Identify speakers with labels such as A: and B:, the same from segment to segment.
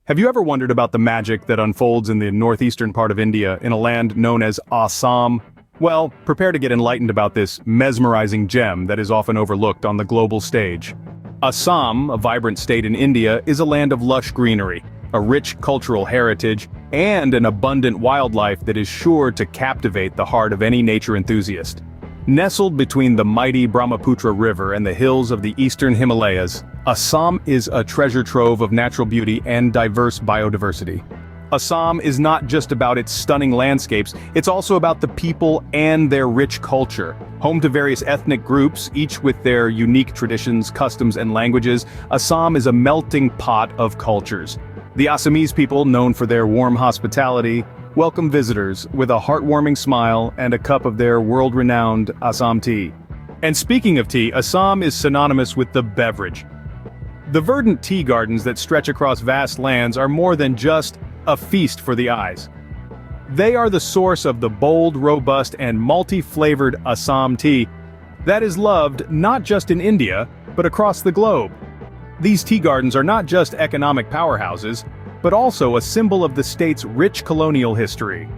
A: Have you ever wondered about the magic that unfolds in the northeastern part of India in a land known as Assam? Well, prepare to get enlightened about this mesmerizing gem that is often overlooked on the global stage. Assam, a vibrant state in India, is a land of lush greenery, a rich cultural heritage, and an abundant wildlife that is sure to captivate the heart of any nature enthusiast. Nestled between the mighty Brahmaputra River and the hills of the eastern Himalayas, Assam is a treasure trove of natural beauty and diverse biodiversity. Assam is not just about its stunning landscapes, it's also about the people and their rich culture. Home to various ethnic groups, each with their unique traditions, customs, and languages, Assam is a melting pot of cultures. The Assamese people, known for their warm hospitality, welcome visitors with a heartwarming smile and a cup of their world-renowned Assam tea. And speaking of tea, Assam is synonymous with the beverage. The verdant tea gardens that stretch across vast lands are more than just a feast for the eyes. They are the source of the bold, robust, and multi-flavored Assam tea that is loved not just in India, but across the globe. These tea gardens are not just economic powerhouses, but also a symbol of the state's rich colonial history.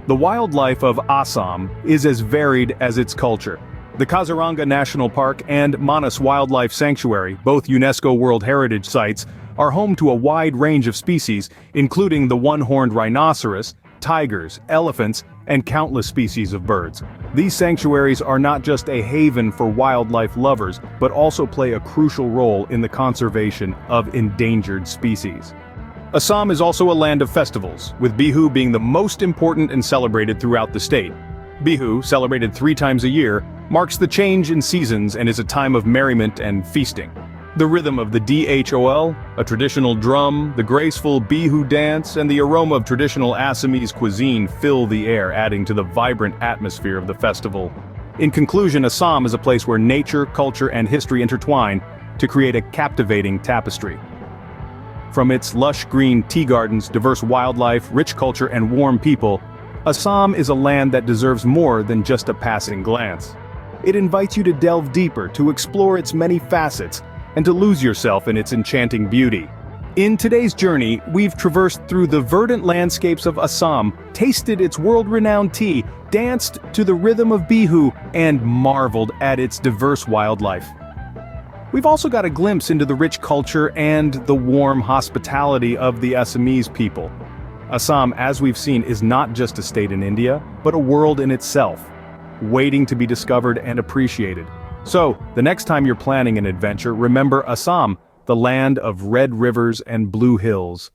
A: The wildlife of Assam is as varied as its culture. The Kaziranga National Park and Manas Wildlife Sanctuary, both UNESCO World Heritage Sites, are home to a wide range of species, including the one-horned rhinoceros, tigers, elephants, and countless species of birds. These sanctuaries are not just a haven for wildlife lovers, but also play a crucial role in the conservation of endangered species. Assam is also a land of festivals, with Bihu being the most important and celebrated throughout the state. Bihu, celebrated 3 times a year, marks the change in seasons and is a time of merriment and feasting. The rhythm of the dhol, a traditional drum, the graceful Bihu dance, and the aroma of traditional Assamese cuisine fill the air, adding to the vibrant atmosphere of the festival. In conclusion, Assam is a place where nature, culture, and history intertwine to create a captivating tapestry. From its lush green tea gardens, diverse wildlife, rich culture, and warm people, Assam is a land that deserves more than just a passing glance. It invites you to delve deeper, to explore its many facets, and to lose yourself in its enchanting beauty. In today's journey, we've traversed through the verdant landscapes of Assam, tasted its world-renowned tea, danced to the rhythm of Bihu, and marveled at its diverse wildlife. We've also got a glimpse into the rich culture and the warm hospitality of the Assamese people. Assam, as we've seen, is not just a state in India, but a world in itself, waiting to be discovered and appreciated. So, the next time you're planning an adventure, remember Assam, the land of red rivers and blue hills.